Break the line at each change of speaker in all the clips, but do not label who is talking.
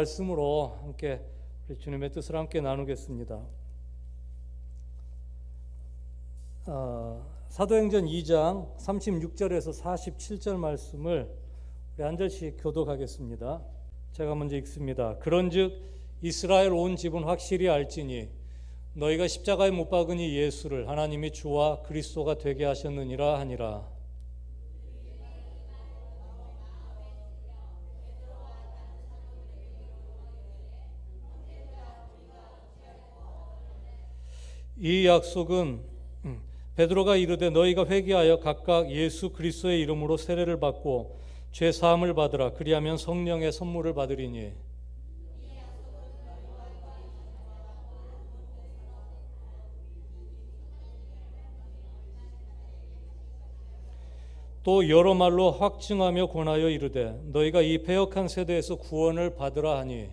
말씀으로 함께 우리 주님의 뜻을 함께 나누겠습니다. 사도행전 2장 36절에서 47절 말씀을 우리 한 절씩 교독하겠습니다. 제가 먼저 읽습니다. 그런즉 이스라엘 온 집은 확실히 알지니 너희가 십자가에 못 박으니 예수를 하나님이 주와 그리스도가 되게 하셨느니라 하니라. 이 약속은 베드로가 이르되 너희가 회개하여 각각 예수 그리스도의 이름으로 세례를 받고 죄 사함을 받으라. 그리하면 성령의 선물을 받으리니. 또 여러 말로 확증하며 권하여 이르되 너희가 이 패역한 세대에서 구원을 받으라 하니.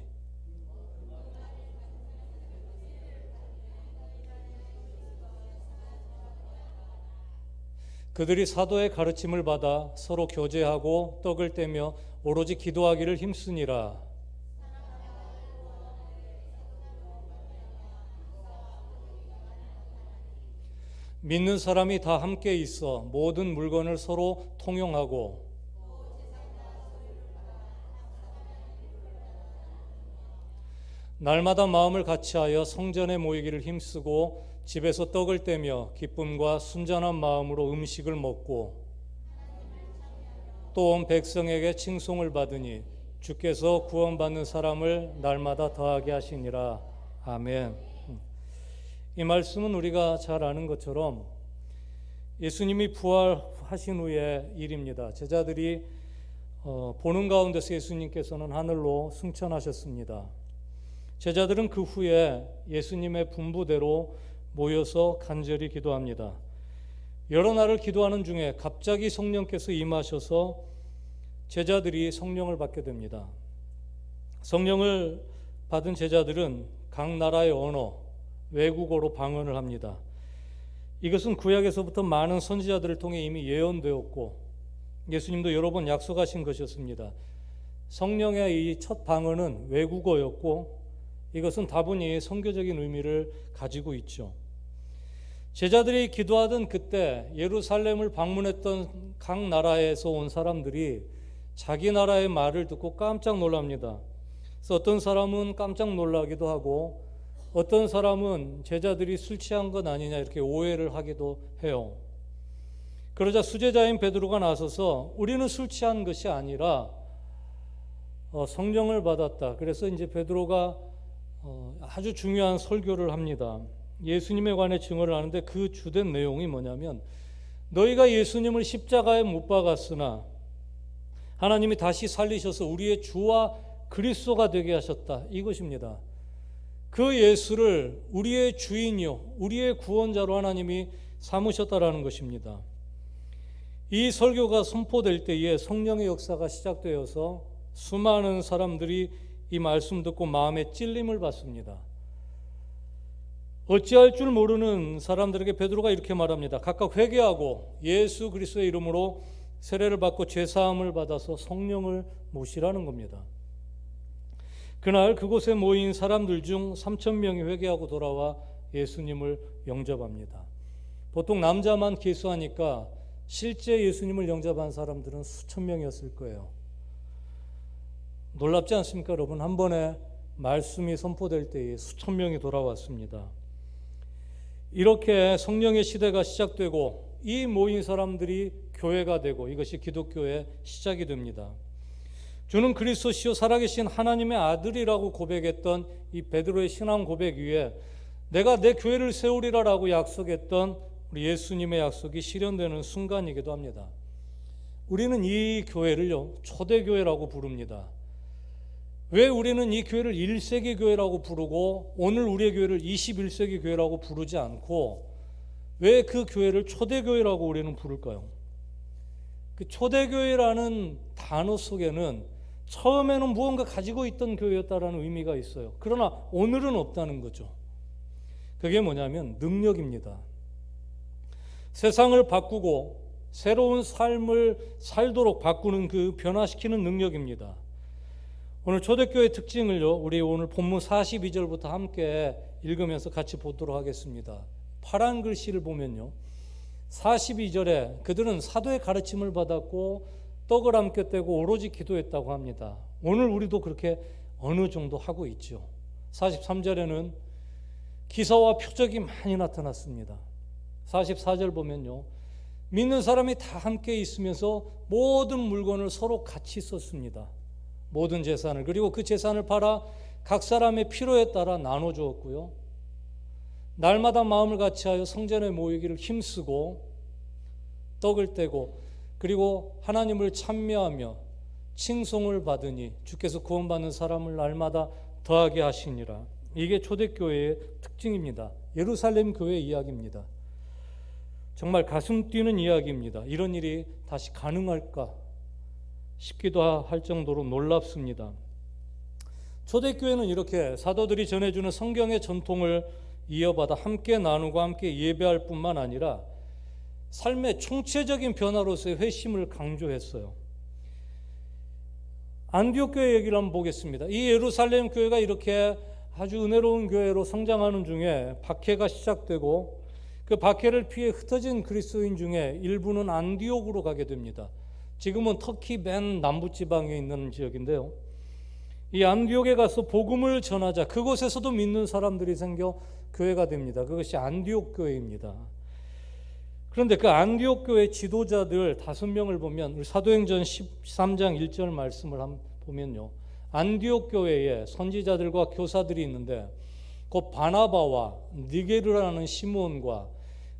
그들이 사도의 가르침을 받아 서로 교제하고 떡을 떼며 오로지 기도하기를 힘쓰니라. 믿는 사람이 다 함께 있어 모든 물건을 서로 통용하고 날마다 마음을 같이하여 성전에 모이기를 힘쓰고 집에서 떡을 떼며 기쁨과 순전한 마음으로 음식을 먹고 또 온 백성에게 칭송을 받으니 주께서 구원받는 사람을 날마다 더하게 하시니라. 아멘. 이 말씀은 우리가 잘 아는 것처럼 예수님이 부활하신 후의 일입니다. 제자들이 보는 가운데서 예수님께서는 하늘로 승천하셨습니다. 제자들은 그 후에 예수님의 분부대로 모여서 간절히 기도합니다. 여러 날을 기도하는 중에 갑자기 성령께서 임하셔서 제자들이 성령을 받게 됩니다. 성령을 받은 제자들은 각 나라의 언어, 외국어로 방언을 합니다. 이것은 구약에서부터 많은 선지자들을 통해 이미 예언되었고 예수님도 여러 번 약속하신 것이었습니다. 성령의 이 첫 방언은 외국어였고 이것은 다분히 선교적인 의미를 가지고 있죠. 제자들이 기도하던 그때 예루살렘을 방문했던 각 나라에서 온 사람들이 자기 나라의 말을 듣고 깜짝 놀랍니다. 그래서 어떤 사람은 깜짝 놀라기도 하고 어떤 사람은 제자들이 술 취한 것 아니냐 이렇게 오해를 하기도 해요. 그러자 수제자인 베드로가 나서서 우리는 술 취한 것이 아니라 성령을 받았다. 그래서 이제 베드로가 아주 중요한 설교를 합니다. 예수님에 관해 증언을 하는데 그 주된 내용이 뭐냐면 너희가 예수님을 십자가에 못 박았으나 하나님이 다시 살리셔서 우리의 주와 그리스도가 되게 하셨다. 이것입니다. 그 예수를 우리의 주인이요 우리의 구원자로 하나님이 삼으셨다라는 것입니다. 이 설교가 선포될 때에 성령의 역사가 시작되어서 수많은 사람들이 이 말씀 듣고 마음에 찔림을 받습니다. 어찌할 줄 모르는 사람들에게 베드로가 이렇게 말합니다. 각각 회개하고 예수 그리스도의 이름으로 세례를 받고 죄사함을 받아서 성령을 모시라는 겁니다. 그날 그곳에 모인 사람들 중 3,000명이 회개하고 돌아와 예수님을 영접합니다. 보통 남자만 기수하니까 실제 예수님을 영접한 사람들은 수천 명이었을 거예요. 놀랍지 않습니까, 여러분? 한 번에 말씀이 선포될 때에 수천 명이 돌아왔습니다. 이렇게 성령의 시대가 시작되고 이 모인 사람들이 교회가 되고 이것이 기독교의 시작이 됩니다. 주는 그리스도시요 살아계신 하나님의 아들이라고 고백했던 이 베드로의 신앙 고백 위에 내가 내 교회를 세우리라라고 약속했던 우리 예수님의 약속이 실현되는 순간이기도 합니다. 우리는 이 교회를요 초대교회라고 부릅니다. 왜 우리는 이 교회를 1세기 교회라고 부르고 오늘 우리의 교회를 21세기 교회라고 부르지 않고 왜 그 교회를 초대교회라고 우리는 부를까요? 그 초대교회라는 단어 속에는 처음에는 무언가 가지고 있던 교회였다라는 의미가 있어요. 그러나 오늘은 없다는 거죠. 그게 뭐냐면 능력입니다. 세상을 바꾸고 새로운 삶을 살도록 바꾸는 그 변화시키는 능력입니다. 오늘 초대교회 특징을요, 우리 오늘 본문 42절부터 함께 읽으면서 같이 보도록 하겠습니다. 파란 글씨를 보면요, 42절에 그들은 사도의 가르침을 받았고 떡을 함께 떼고 오로지 기도했다고 합니다. 오늘 우리도 그렇게 어느 정도 하고 있죠. 43절에는 기사와 표적이 많이 나타났습니다. 44절 보면요, 믿는 사람이 다 함께 있으면서 모든 물건을 서로 같이 썼습니다. 모든 재산을. 그리고 그 재산을 팔아 각 사람의 필요에 따라 나눠 주었고요, 날마다 마음을 같이하여 성전에 모이기를 힘쓰고 떡을 떼고 그리고 하나님을 찬미하며 칭송을 받으니 주께서 구원받는 사람을 날마다 더하게 하시니라. 이게 초대교회의 특징입니다. 예루살렘 교회 이야기입니다. 정말 가슴 뛰는 이야기입니다. 이런 일이 다시 가능할까 싶기도 할 정도로 놀랍습니다. 초대교회는 이렇게 사도들이 전해주는 성경의 전통을 이어받아 함께 나누고 함께 예배할 뿐만 아니라 삶의 총체적인 변화로서의 회심을 강조했어요. 안디옥 교회 얘기를 한번 보겠습니다. 이 예루살렘 교회가 이렇게 아주 은혜로운 교회로 성장하는 중에 박해가 시작되고 그 박해를 피해 흩어진 그리스도인 중에 일부는 안디옥으로 가게 됩니다. 지금은 터키 맨 남부지방에 있는 지역인데요, 이 안디옥에 가서 복음을 전하자 그곳에서도 믿는 사람들이 생겨 교회가 됩니다. 그것이 안디옥 교회입니다. 그런데 그 안디옥 교회 지도자들 5명을 보면 우리 사도행전 13장 1절 말씀을 보면요, 안디옥 교회에 선지자들과 교사들이 있는데 곧 바나바와 니게르라는 시몬과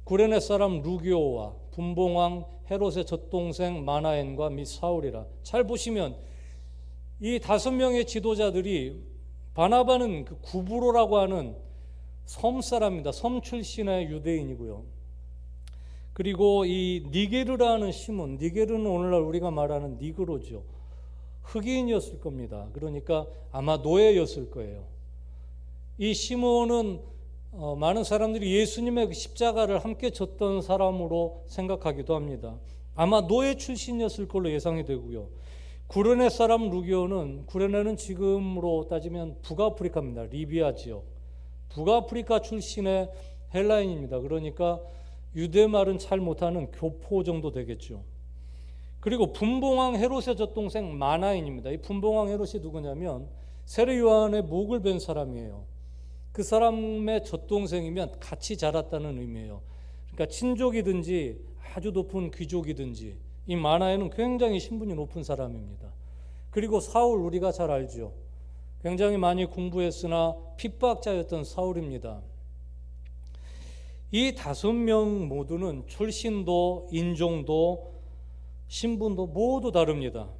구레네 사람 루기오와 분봉왕 헤롯의 젖동생 마나엔과 및 사울이라. 잘 보시면 이 5명의 지도자들이, 바나바는 그 구브로라고 하는 섬 사람입니다. 섬 출신의 유대인이고요. 그리고 이 니게르라는 시몬, 니게르는 오늘날 우리가 말하는 니그로죠. 흑인이었을 겁니다. 그러니까 아마 노예였을 거예요. 이 시몬은 많은 사람들이 예수님의 그 십자가를 함께 졌던 사람으로 생각하기도 합니다. 아마 노예 출신이었을 걸로 예상이 되고요. 구레네 사람 루기오는, 구레네는 지금으로 따지면 북아프리카입니다. 리비아 지역. 북아프리카 출신의 헬라인입니다. 그러니까 유대말은 잘 못하는 교포 정도 되겠죠. 그리고 분봉왕 헤롯의 젖동생 마나인입니다. 이 분봉왕 헤롯이 누구냐면 세례 요한의 목을 벤 사람이에요. 그 사람의 젖동생이면 같이 자랐다는 의미예요. 그러니까 친족이든지 아주 높은 귀족이든지, 이 마나인은 굉장히 신분이 높은 사람입니다. 그리고 사울, 우리가 잘 알죠. 굉장히 많이 공부했으나 핍박자였던 사울입니다. 이 5명 모두는 출신도 인종도 신분도 모두 다릅니다.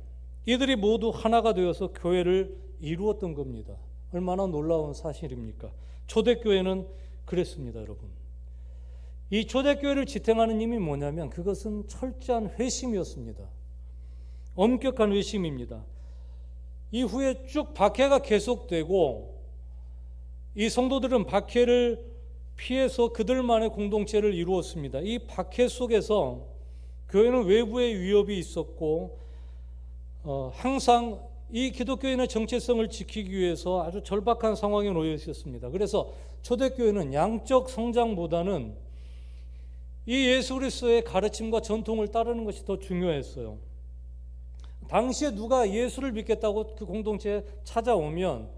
이들이 모두 하나가 되어서 교회를 이루었던 겁니다. 얼마나 놀라운 사실입니까? 초대교회는 그랬습니다, 여러분. 이 초대교회를 지탱하는 힘이 뭐냐면 그것은 철저한 회심이었습니다. 엄격한 회심입니다. 이후에 쭉 박해가 계속되고 이 성도들은 박해를 피해서 그들만의 공동체를 이루었습니다. 이 박해 속에서 교회는 외부의 위협이 있었고 항상 이 기독교인의 정체성을 지키기 위해서 아주 절박한 상황에 놓여 있었습니다. 그래서 초대교회는 양적 성장보다는 이 예수 그리스도의 가르침과 전통을 따르는 것이 더 중요했어요. 당시에 누가 예수를 믿겠다고 그 공동체에 찾아오면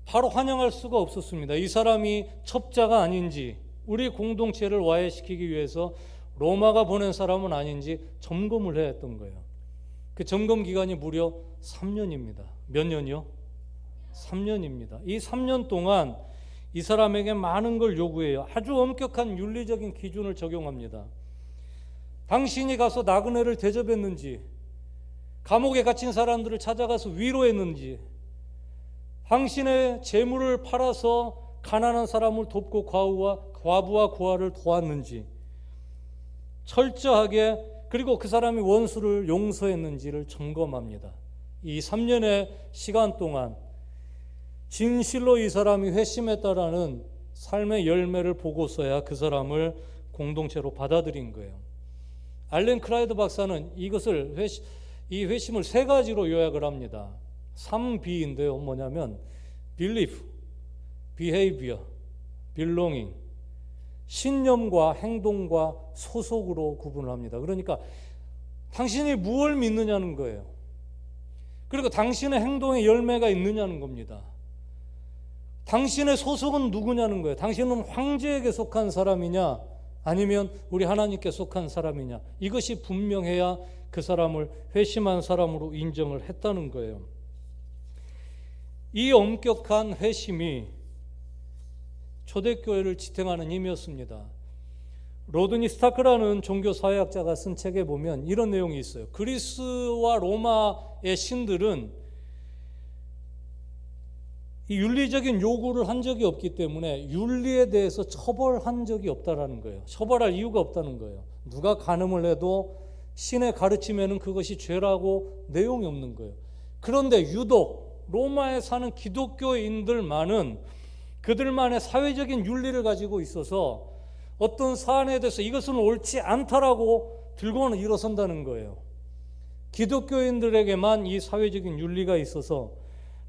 바로 환영할 수가 없었습니다. 이 사람이 첩자가 아닌지, 우리 공동체를 와해시키기 위해서 로마가 보낸 사람은 아닌지 점검을 해야 했던 거예요. 그 점검 기간이 무려 3년입니다. 몇 년이요? 3년입니다. 이 3년 동안 이 사람에게 많은 걸 요구해요. 아주 엄격한 윤리적인 기준을 적용합니다. 당신이 가서 나그네를 대접했는지, 감옥에 갇힌 사람들을 찾아가서 위로했는지, 당신의 재물을 팔아서 가난한 사람을 돕고 과부와 고아를 도왔는지, 철저하게, 그리고 그 사람이 원수를 용서했는지를 점검합니다. 이 3년의 시간 동안 진실로 이 사람이 회심했다라는 삶의 열매를 보고서야 그 사람을 공동체로 받아들인 거예요. 알렌 크라이드 박사는 이 회심을 3가지로 요약을 합니다. 3B인데요. 뭐냐면 belief, behavior, belonging. 신념과 행동과 소속으로 구분을 합니다. 그러니까 당신이 무엇을 믿느냐는 거예요. 그리고 당신의 행동에 열매가 있느냐는 겁니다. 당신의 소속은 누구냐는 거예요. 당신은 황제에게 속한 사람이냐 아니면 우리 하나님께 속한 사람이냐, 이것이 분명해야 그 사람을 회심한 사람으로 인정을 했다는 거예요. 이 엄격한 회심이 초대교회를 지탱하는 힘이었습니다. 로드니 스타크라는 종교사회학자가 쓴 책에 보면 이런 내용이 있어요. 그리스와 로마의 신들은 이 윤리적인 요구를 한 적이 없기 때문에 윤리에 대해서 처벌한 적이 없다라는 거예요. 처벌할 이유가 없다는 거예요. 누가 간음을 해도 신의 가르침에는 그것이 죄라고 내용이 없는 거예요. 그런데 유독 로마에 사는 기독교인들만은 그들만의 사회적인 윤리를 가지고 있어서 어떤 사안에 대해서 이것은 옳지 않다라고 들고는 일어선다는 거예요. 기독교인들에게만 이 사회적인 윤리가 있어서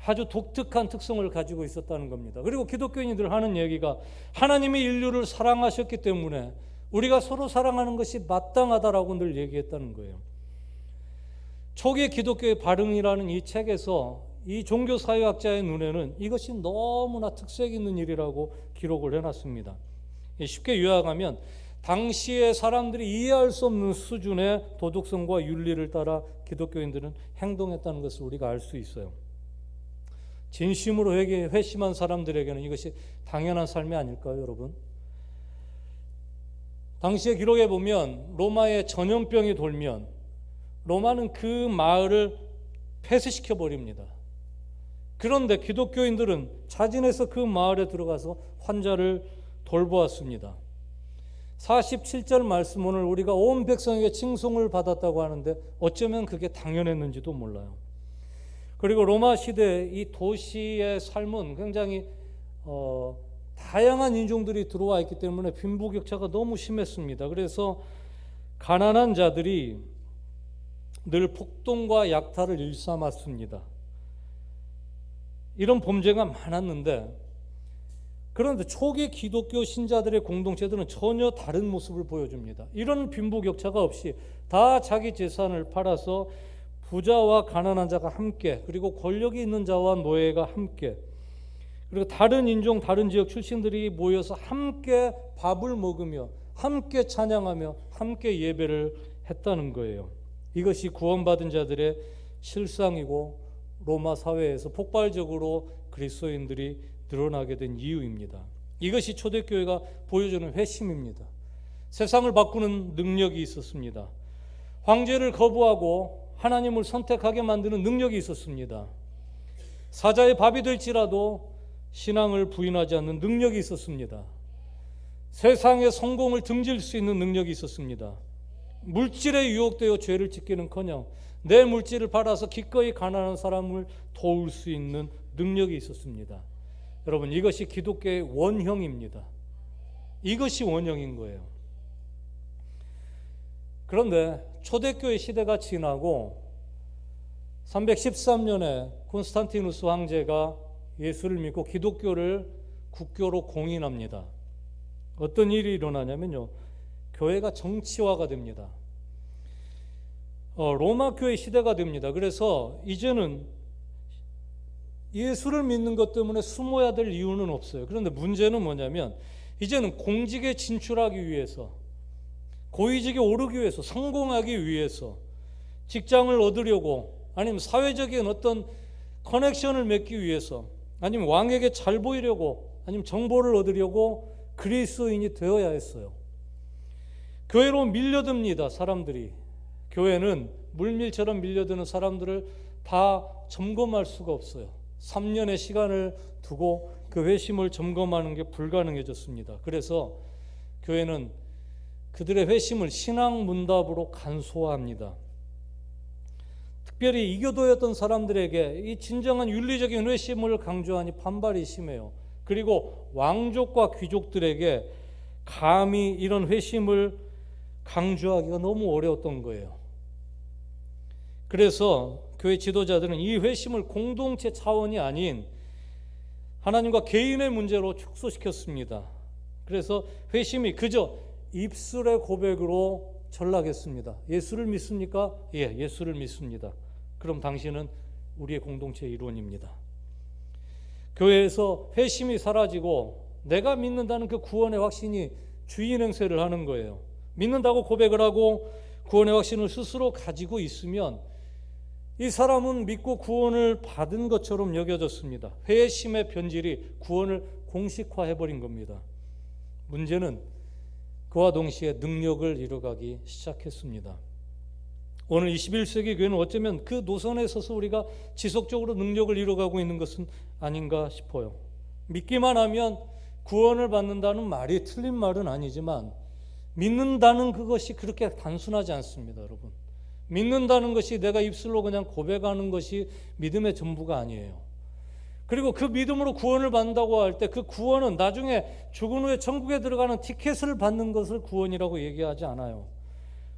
아주 독특한 특성을 가지고 있었다는 겁니다. 그리고 기독교인들 하는 얘기가 하나님이 인류를 사랑하셨기 때문에 우리가 서로 사랑하는 것이 마땅하다라고 늘 얘기했다는 거예요. 초기 기독교의 발흥이라는 이 책에서 이 종교사회학자의 눈에는 이것이 너무나 특색 있는 일이라고 기록을 해놨습니다. 쉽게 요약하면 당시의 사람들이 이해할 수 없는 수준의 도덕성과 윤리를 따라 기독교인들은 행동했다는 것을 우리가 알 수 있어요. 진심으로 회심한 사람들에게는 이것이 당연한 삶이 아닐까요, 여러분? 당시의 기록에 보면 로마에 전염병이 돌면 로마는 그 마을을 폐쇄시켜 버립니다. 그런데 기독교인들은 자진해서 그 마을에 들어가서 환자를 돌보았습니다. 47절 말씀, 오늘 우리가 온 백성에게 칭송을 받았다고 하는데 어쩌면 그게 당연했는지도 몰라요. 그리고 로마 시대 이 도시의 삶은 굉장히 다양한 인종들이 들어와 있기 때문에 빈부격차가 너무 심했습니다. 그래서 가난한 자들이 늘 폭동과 약탈을 일삼았습니다. 이런 범죄가 많았는데, 그런데 초기 기독교 신자들의 공동체들은 전혀 다른 모습을 보여줍니다. 이런 빈부격차가 없이 다 자기 재산을 팔아서 부자와 가난한 자가 함께, 그리고 권력이 있는 자와 노예가 함께, 그리고 다른 인종, 다른 지역 출신들이 모여서 함께 밥을 먹으며 함께 찬양하며 함께 예배를 했다는 거예요. 이것이 구원받은 자들의 실상이고 로마 사회에서 폭발적으로 그리스도인들이 늘어나게 된 이유입니다. 이것이 초대교회가 보여주는 회심입니다. 세상을 바꾸는 능력이 있었습니다. 황제를 거부하고 하나님을 선택하게 만드는 능력이 있었습니다. 사자의 밥이 될지라도 신앙을 부인하지 않는 능력이 있었습니다. 세상의 성공을 등질 수 있는 능력이 있었습니다. 물질에 유혹되어 죄를 짓기는커녕 내 물질을 팔아서 기꺼이 가난한 사람을 도울 수 있는 능력이 있었습니다. 여러분, 이것이 기독교의 원형입니다. 이것이 원형인 거예요. 그런데 초대교회 시대가 지나고 313년에 콘스탄티누스 황제가 예수를 믿고 기독교를 국교로 공인합니다. 어떤 일이 일어나냐면요, 교회가 정치화가 됩니다. 로마 교회 시대가 됩니다. 그래서 이제는 예수를 믿는 것 때문에 숨어야 될 이유는 없어요. 그런데 문제는 뭐냐면 이제는 공직에 진출하기 위해서, 고위직에 오르기 위해서, 성공하기 위해서, 직장을 얻으려고, 아니면 사회적인 어떤 커넥션을 맺기 위해서, 아니면 왕에게 잘 보이려고, 아니면 정보를 얻으려고 그리스도인이 되어야 했어요. 교회로 밀려듭니다, 사람들이. 교회는 물밀처럼 밀려드는 사람들을 다 점검할 수가 없어요. 3년의 시간을 두고 그 회심을 점검하는 게 불가능해졌습니다. 그래서 교회는 그들의 회심을 신앙 문답으로 간소화합니다. 특별히 이교도였던 사람들에게 이 진정한 윤리적인 회심을 강조하니 반발이 심해요. 그리고 왕족과 귀족들에게 감히 이런 회심을 강조하기가 너무 어려웠던 거예요. 그래서 교회 지도자들은 이 회심을 공동체 차원이 아닌 하나님과 개인의 문제로 축소시켰습니다. 그래서 회심이 그저 입술의 고백으로 전락했습니다. 예수를 믿습니까? 예, 예수를 믿습니다. 그럼 당신은 우리의 공동체의 일원입니다. 교회에서 회심이 사라지고 내가 믿는다는 그 구원의 확신이 주인 행세를 하는 거예요. 믿는다고 고백을 하고 구원의 확신을 스스로 가지고 있으면 이 사람은 믿고 구원을 받은 것처럼 여겨졌습니다. 회심의 변질이 구원을 공식화해버린 겁니다. 문제는 그와 동시에 능력을 이뤄가기 시작했습니다. 오늘 21세기 교회는 어쩌면 그 노선에 서서 우리가 지속적으로 능력을 이뤄가고 있는 것은 아닌가 싶어요. 믿기만 하면 구원을 받는다는 말이 틀린 말은 아니지만 믿는다는 그것이 그렇게 단순하지 않습니다, 여러분. 믿는다는 것이 내가 입술로 그냥 고백하는 것이 믿음의 전부가 아니에요. 그리고 그 믿음으로 구원을 받는다고 할 때 그 구원은 나중에 죽은 후에 천국에 들어가는 티켓을 받는 것을 구원이라고 얘기하지 않아요.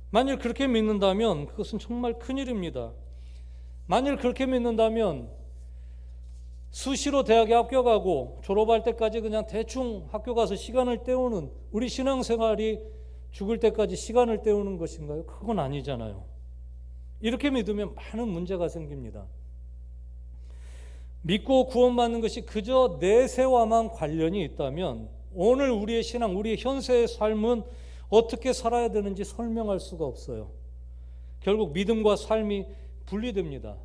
만일 그렇게 믿는다면 그것은 정말 큰일입니다. 만일 그렇게 믿는다면 수시로 대학에 합격하고 졸업할 때까지 그냥 대충 학교 가서 시간을 때우는 우리 신앙생활이 죽을 때까지 시간을 때우는 것인가요? 그건 아니잖아요. 이렇게 믿으면 많은 문제가 생깁니다. 믿고 구원받는 것이 그저 내세와만 관련이 있다면 오늘 우리의 신앙, 우리의 현세의 삶은 어떻게 살아야 되는지 설명할 수가 없어요. 결국 믿음과 삶이 분리됩니다.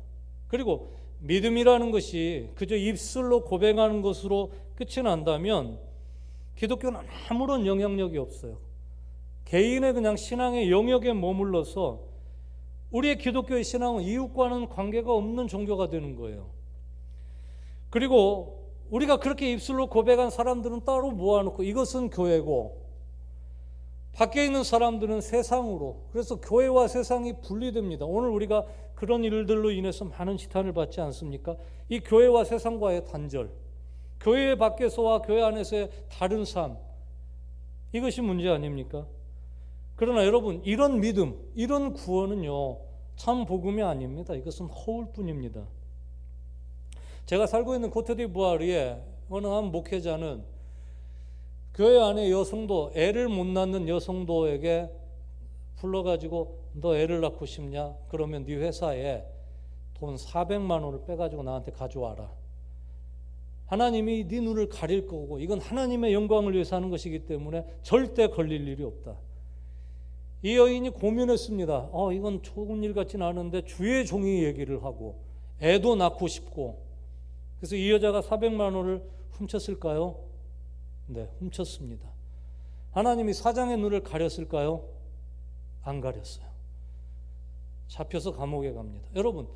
그리고 믿음이라는 것이 그저 입술로 고백하는 것으로 끝이 난다면 기독교는 아무런 영향력이 없어요. 개인의 그냥 신앙의 영역에 머물러서 우리의 기독교의 신앙은 이웃과는 관계가 없는 종교가 되는 거예요. 그리고 우리가 그렇게 입술로 고백한 사람들은 따로 모아놓고 이것은 교회고 밖에 있는 사람들은 세상으로, 그래서 교회와 세상이 분리됩니다. 오늘 우리가 그런 일들로 인해서 많은 지탄을 받지 않습니까? 이 교회와 세상과의 단절, 교회 밖에서와 교회 안에서의 다른 삶, 이것이 문제 아닙니까? 그러나 여러분, 이런 믿음, 이런 구원은요 참 복음이 아닙니다. 이것은 허울뿐입니다. 제가 살고 있는 코트디부아르의 어느 한 목회자는 교회 안에 여성도, 애를 못 낳는 여성도에게 불러가지고 너 애를 낳고 싶냐? 그러면 네 회사에 돈 400만 원을 빼가지고 나한테 가져와라. 하나님이 네 눈을 가릴 거고 이건 하나님의 영광을 위해서 하는 것이기 때문에 절대 걸릴 일이 없다. 이 여인이 고민했습니다. 이건 좋은 일 같지는 않은데 주의 종이 얘기를 하고 애도 낳고 싶고, 그래서 이 여자가 400만 원을 훔쳤을까요? 네, 훔쳤습니다. 하나님이 사장의 눈을 가렸을까요? 안 가렸어요. 잡혀서 감옥에 갑니다. 여러분,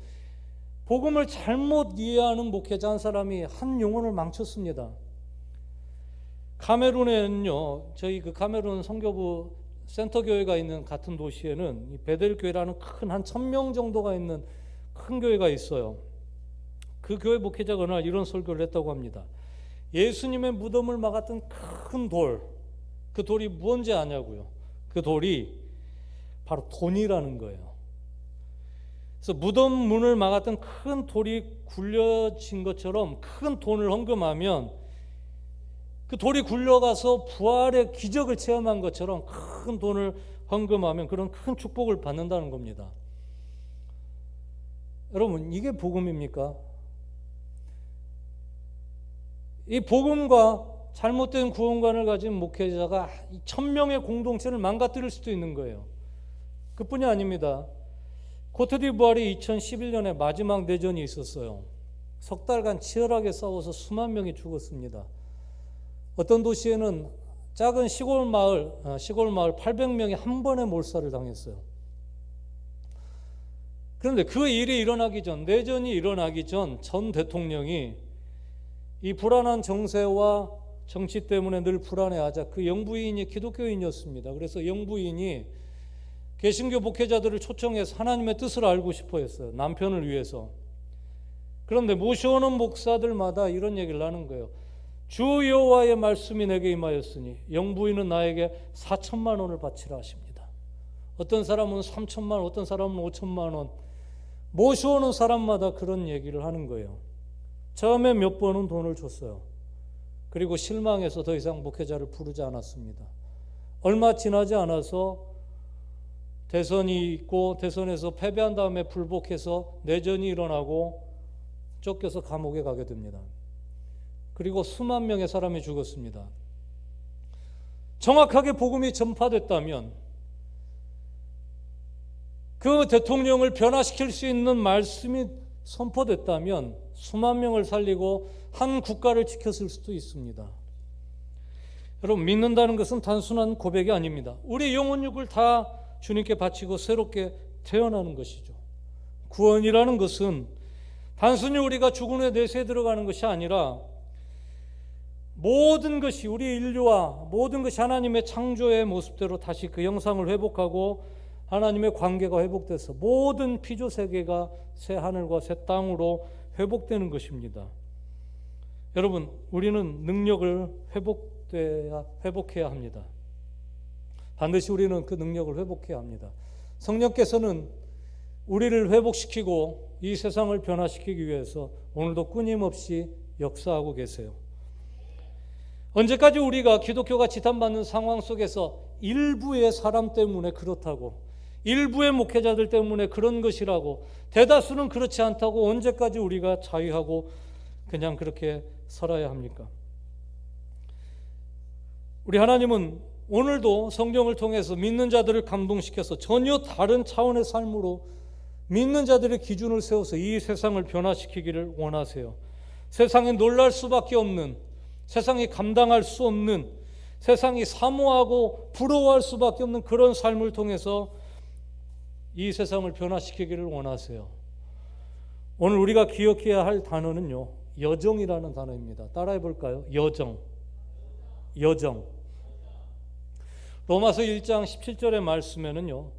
복음을 잘못 이해하는 목회자 한 사람이 한 영혼을 망쳤습니다. 카메룬에는요, 저희 그 카메룬 선교부 센터교회가 있는 같은 도시에는 이 베델교회라는 큰 한 1000명 정도가 있는 큰 교회가 있어요. 그 교회 목회자가 어느 날 이런 설교를 했다고 합니다. 예수님의 무덤을 막았던 큰 돌, 그 돌이 뭔지 아냐고요? 그 돌이 바로 돈이라는 거예요. 그래서 무덤 문을 막았던 큰 돌이 굴려진 것처럼 큰 돈을 헌금하면 그 돌이 굴려가서 부활의 기적을 체험한 것처럼 큰 돈을 헌금하면 그런 큰 축복을 받는다는 겁니다. 여러분, 이게 복음입니까? 이 복음과 잘못된 구원관을 가진 목회자가 1000명의 공동체를 망가뜨릴 수도 있는 거예요. 그뿐이 아닙니다. 코트디부아르에 2011년에 마지막 내전이 있었어요. 석 달간 치열하게 싸워서 수만 명이 죽었습니다. 어떤 도시에는 작은 시골 마을 800명이 한 번에 몰살을 당했어요. 그런데 그 일이 일어나기 전, 내전이 일어나기 전 대통령이 이 불안한 정세와 정치 때문에 늘 불안해하자 그 영부인이 기독교인이었습니다. 그래서 영부인이 개신교 목회자들을 초청해서 하나님의 뜻을 알고 싶어 했어요. 남편을 위해서. 그런데 모셔오는 목사들마다 이런 얘기를 하는 거예요. 주 여호와의 말씀이 내게 임하였으니 영부인은 나에게 4천만 원을 바치라 하십니다. 어떤 사람은 3천만 원, 어떤 사람은 5천만 원. 모셔오는 사람마다 그런 얘기를 하는 거예요. 처음에 몇 번은 돈을 줬어요. 그리고 실망해서 더 이상 목회자를 부르지 않았습니다. 얼마 지나지 않아서 대선이 있고 대선에서 패배한 다음에 불복해서 내전이 일어나고 쫓겨서 감옥에 가게 됩니다. 그리고 수만 명의 사람이 죽었습니다. 정확하게 복음이 전파됐다면, 그 대통령을 변화시킬 수 있는 말씀이 선포됐다면 수만 명을 살리고 한 국가를 지켰을 수도 있습니다. 여러분, 믿는다는 것은 단순한 고백이 아닙니다. 우리 영혼육을 다 주님께 바치고 새롭게 태어나는 것이죠. 구원이라는 것은 단순히 우리가 죽은 후에 내세에 들어가는 것이 아니라 모든 것이, 우리 인류와 모든 것이 하나님의 창조의 모습대로 다시 그 형상을 회복하고 하나님의 관계가 회복돼서 모든 피조 세계가 새 하늘과 새 땅으로 회복되는 것입니다. 여러분, 우리는 능력을 회복해야 합니다. 반드시 우리는 그 능력을 회복해야 합니다. 성령께서는 우리를 회복시키고 이 세상을 변화시키기 위해서 오늘도 끊임없이 역사하고 계세요. 언제까지 우리가 기독교가 지탄받는 상황 속에서 일부의 사람 때문에 그렇다고, 일부의 목회자들 때문에 그런 것이라고, 대다수는 그렇지 않다고 언제까지 우리가 자유하고 그냥 그렇게 살아야 합니까? 우리 하나님은 오늘도 성경을 통해서 믿는 자들을 감동시켜서 전혀 다른 차원의 삶으로 믿는 자들의 기준을 세워서 이 세상을 변화시키기를 원하세요. 세상에 놀랄 수밖에 없는, 세상이 감당할 수 없는, 세상이 사모하고 부러워할 수밖에 없는 그런 삶을 통해서 이 세상을 변화시키기를 원하세요. 오늘 우리가 기억해야 할 단어는요, 여정이라는 단어입니다. 따라해 볼까요? 여정. 로마서 1장 17절의 말씀에는요,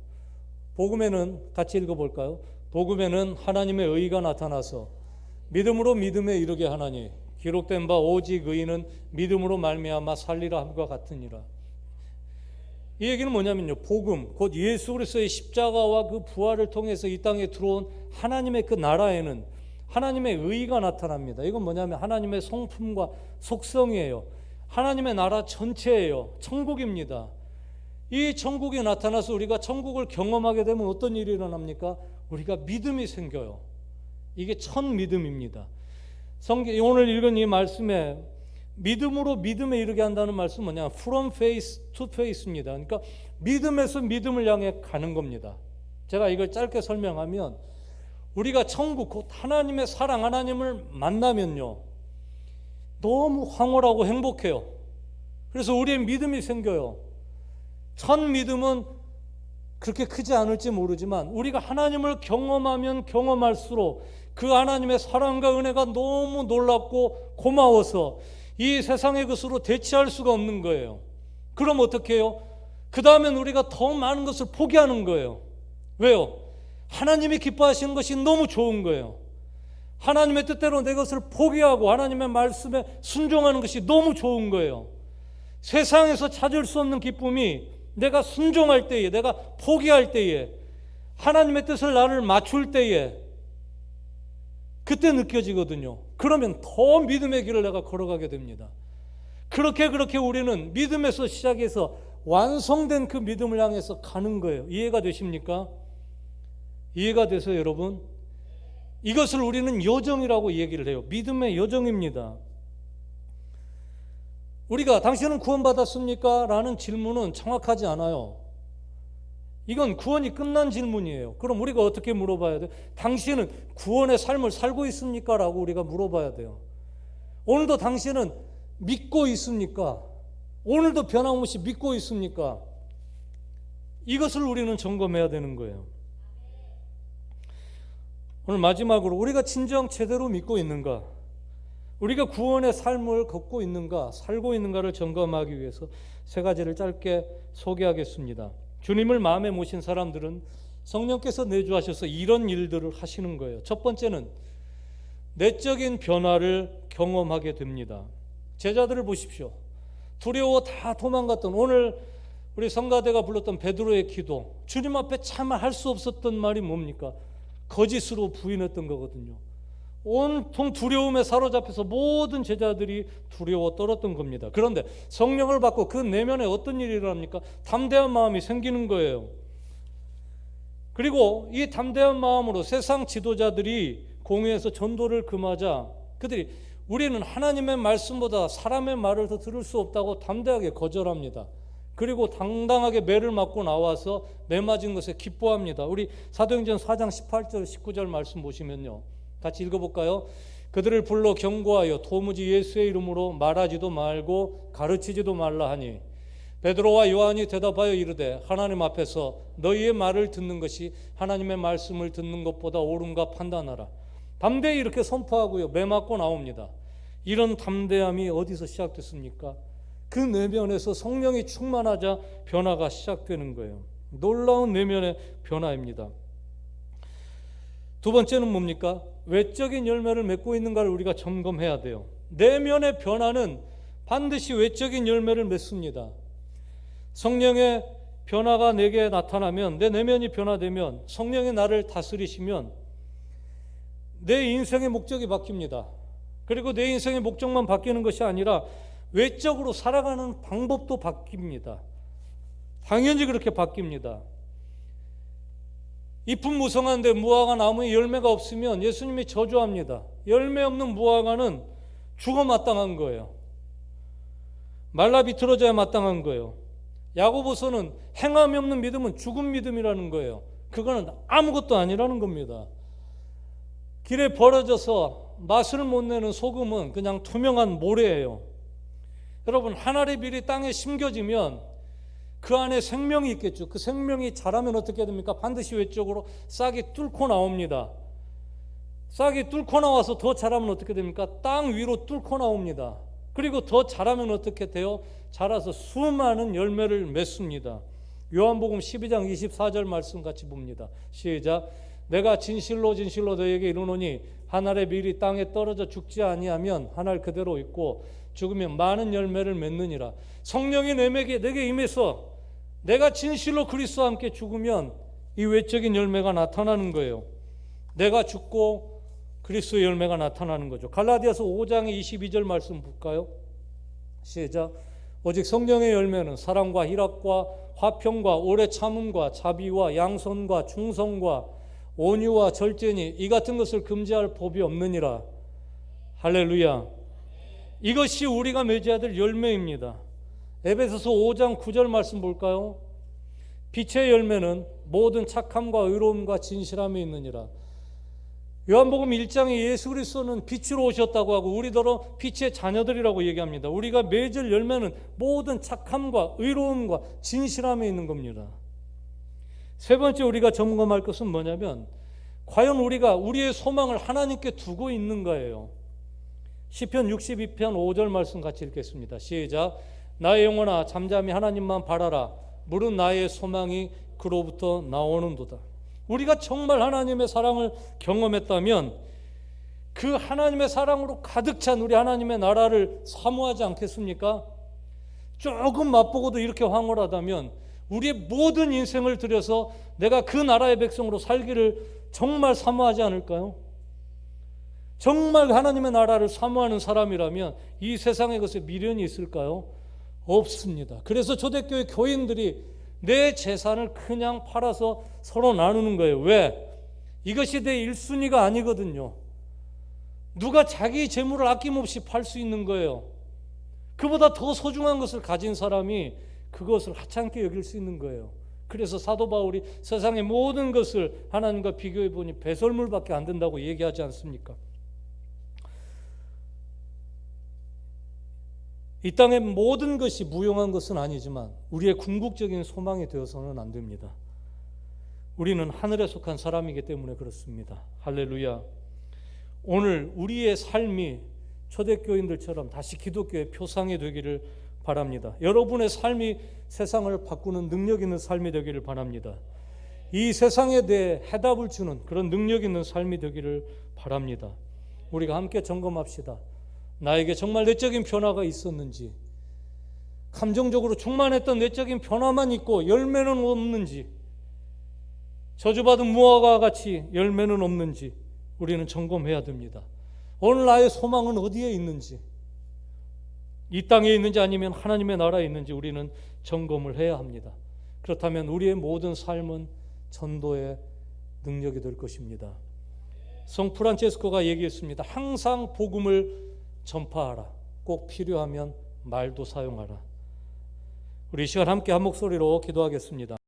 복음에는 같이 읽어볼까요? 복음에는 하나님의 의가 나타나서 믿음으로 믿음에 이르게 하나니 기록된 바 오직 의인은 믿음으로 말미암아 살리라 함과 같으니라. 이 얘기는 뭐냐면요, 복음, 곧 예수 그리스도의 십자가와 그 부활을 통해서 이 땅에 들어온 하나님의 그 나라에는 하나님의 의가 나타납니다. 이건 뭐냐면 하나님의 성품과 속성이에요. 하나님의 나라 전체예요. 천국입니다. 이 천국이 나타나서 우리가 천국을 경험하게 되면 어떤 일이 일어납니까? 우리가 믿음이 생겨요. 이게 첫 믿음입니다. 오늘 읽은 이 말씀에 믿음으로 믿음에 이르게 한다는 말씀은 뭐냐? From faith to faith입니다. 그러니까 믿음에서 믿음을 향해 가는 겁니다. 제가 이걸 짧게 설명하면, 우리가 천국, 곧 하나님의 사랑, 하나님을 만나면요, 너무 황홀하고 행복해요. 그래서 우리의 믿음이 생겨요. 첫 믿음은 그렇게 크지 않을지 모르지만 우리가 하나님을 경험하면 경험할수록 그 하나님의 사랑과 은혜가 너무 놀랍고 고마워서 이 세상의 것으로 대체할 수가 없는 거예요. 그럼 어떻게 해요? 그 다음엔 우리가 더 많은 것을 포기하는 거예요. 왜요? 하나님이 기뻐하시는 것이 너무 좋은 거예요. 하나님의 뜻대로 내 것을 포기하고 하나님의 말씀에 순종하는 것이 너무 좋은 거예요. 세상에서 찾을 수 없는 기쁨이 내가 순종할 때에, 내가 포기할 때에, 하나님의 뜻을 나를 맞출 때에 그때 느껴지거든요. 그러면 더 믿음의 길을 내가 걸어가게 됩니다. 그렇게 우리는 믿음에서 시작해서 완성된 그 믿음을 향해서 가는 거예요. 이해가 되십니까? 이해가 돼서 여러분, 이것을 우리는 여정이라고 얘기를 해요. 믿음의 여정입니다. 우리가 당신은 구원받았습니까? 라는 질문은 정확하지 않아요. 이건 구원이 끝난 질문이에요. 그럼 우리가 어떻게 물어봐야 돼요? 당신은 구원의 삶을 살고 있습니까? 라고 우리가 물어봐야 돼요. 오늘도 당신은 믿고 있습니까? 오늘도 변함없이 믿고 있습니까? 이것을 우리는 점검해야 되는 거예요. 오늘 마지막으로 우리가 진정 제대로 믿고 있는가? 우리가 구원의 삶을 걷고 있는가, 살고 있는가를 점검하기 위해서 세 가지를 짧게 소개하겠습니다. 주님을 마음에 모신 사람들은 성령께서 내주하셔서 이런 일들을 하시는 거예요. 첫 번째는 내적인 변화를 경험하게 됩니다. 제자들을 보십시오. 두려워 다 도망갔던, 오늘 우리 성가대가 불렀던 베드로의 기도, 주님 앞에 참 할 수 없었던 말이 뭡니까? 거짓으로 부인했던 거거든요. 온통 두려움에 사로잡혀서 모든 제자들이 두려워 떨었던 겁니다. 그런데 성령을 받고 그 내면에 어떤 일이 일어납니까? 담대한 마음이 생기는 거예요. 그리고 이 담대한 마음으로 세상 지도자들이 공회에서 전도를 금하자 그들이 우리는 하나님의 말씀보다 사람의 말을 더 들을 수 없다고 담대하게 거절합니다. 그리고 당당하게 매를 맞고 나와서 매 맞은 것에 기뻐합니다. 우리 사도행전 4장 18절 19절 말씀 보시면요, 같이 읽어볼까요? 그들을 불러 경고하여 도무지 예수의 이름으로 말하지도 말고 가르치지도 말라 하니 베드로와 요한이 대답하여 이르되 하나님 앞에서 너희의 말을 듣는 것이 하나님의 말씀을 듣는 것보다 옳은가 판단하라. 담대히 이렇게 선포하고요, 매 맞고 나옵니다. 이런 담대함이 어디서 시작됐습니까? 그 내면에서 성령이 충만하자 변화가 시작되는 거예요. 놀라운 내면의 변화입니다. 두 번째는 뭡니까? 외적인 열매를 맺고 있는가를 우리가 점검해야 돼요. 내면의 변화는 반드시 외적인 열매를 맺습니다. 성령의 변화가 내게 나타나면, 내 내면이 변화되면, 성령이 나를 다스리시면 내 인생의 목적이 바뀝니다. 그리고 내 인생의 목적만 바뀌는 것이 아니라 외적으로 살아가는 방법도 바뀝니다. 당연히 그렇게 바뀝니다. 잎은 무성한데 무화과 나무에 열매가 없으면 예수님이 저주합니다. 열매 없는 무화과는 죽어 마땅한 거예요. 말라 비틀어져야 마땅한 거예요. 야고보서는 행함이 없는 믿음은 죽은 믿음이라는 거예요. 그거는 아무것도 아니라는 겁니다. 길에 버려져서 맛을 못 내는 소금은 그냥 투명한 모래예요. 여러분, 한 알의 밀이 땅에 심겨지면 그 안에 생명이 있겠죠. 그 생명이 자라면 어떻게 됩니까? 반드시 외적으로 싹이 뚫고 나옵니다. 싹이 뚫고 나와서 더 자라면 어떻게 됩니까? 땅 위로 뚫고 나옵니다. 그리고 더 자라면 어떻게 돼요? 자라서 수많은 열매를 맺습니다. 요한복음 12장 24절 말씀 같이 봅니다. 시작. 내가 진실로 진실로 너에게 이르노니 한 알의 밀이 땅에 떨어져 죽지 아니하면 한 알 그대로 있고 죽으면 많은 열매를 맺느니라. 성령이 내게 임해서 내가 진실로 그리스도와 함께 죽으면 이 외적인 열매가 나타나는 거예요. 내가 죽고 그리스도의 열매가 나타나는 거죠. 갈라디아서 5장의 22절 말씀 볼까요? 시작. 오직 성령의 열매는 사랑과 희락과 화평과 오래 참음과 자비와 양선과 충성과 온유와 절제니 이 같은 것을 금지할 법이 없느니라. 할렐루야. 이것이 우리가 맺어야 될 열매입니다. 에베소서 5장 9절 말씀 볼까요? 빛의 열매는 모든 착함과 의로움과 진실함이 있느니라. 요한복음 1장에 예수 그리스도는 빛으로 오셨다고 하고 우리더러 빛의 자녀들이라고 얘기합니다. 우리가 맺을 열매는 모든 착함과 의로움과 진실함이 있는 겁니다. 세 번째 우리가 점검할 것은 뭐냐면 과연 우리가 우리의 소망을 하나님께 두고 있는가예요. 시편 62편 5절 말씀 같이 읽겠습니다. 시작. 나의 영혼아 잠잠히 하나님만 바라라. 물은 나의 소망이 그로부터 나오는도다. 우리가 정말 하나님의 사랑을 경험했다면 그 하나님의 사랑으로 가득 찬 우리 하나님의 나라를 사모하지 않겠습니까? 조금 맛보고도 이렇게 황홀하다면 우리의 모든 인생을 들여서 내가 그 나라의 백성으로 살기를 정말 사모하지 않을까요? 정말 하나님의 나라를 사모하는 사람이라면 이 세상에 것에 미련이 있을까요? 없습니다. 그래서 초대교회 교인들이 내 재산을 그냥 팔아서 서로 나누는 거예요. 왜? 이것이 내 1순위가 아니거든요. 누가 자기 재물을 아낌없이 팔 수 있는 거예요. 그보다 더 소중한 것을 가진 사람이 그것을 하찮게 여길 수 있는 거예요. 그래서 사도 바울이 세상의 모든 것을 하나님과 비교해 보니 배설물밖에 안 된다고 얘기하지 않습니까? 이 땅의 모든 것이 무용한 것은 아니지만 우리의 궁극적인 소망이 되어서는 안 됩니다. 우리는 하늘에 속한 사람이기 때문에 그렇습니다. 할렐루야. 오늘 우리의 삶이 초대교인들처럼 다시 기독교의 표상이 되기를 바랍니다. 여러분의 삶이 세상을 바꾸는 능력 있는 삶이 되기를 바랍니다. 이 세상에 대해 해답을 주는 그런 능력 있는 삶이 되기를 바랍니다. 우리가 함께 점검합시다. 나에게 정말 내적인 변화가 있었는지, 감정적으로 충만했던 내적인 변화만 있고 열매는 없는지, 저주받은 무화과 같이 열매는 없는지 우리는 점검해야 됩니다. 오늘 나의 소망은 어디에 있는지, 이 땅에 있는지 아니면 하나님의 나라에 있는지 우리는 점검을 해야 합니다. 그렇다면 우리의 모든 삶은 전도의 능력이 될 것입니다. 성 프란체스코가 얘기했습니다. 항상 복음을 전파하라. 꼭 필요하면 말도 사용하라. 우리 이 시간 함께 한 목소리로 기도하겠습니다.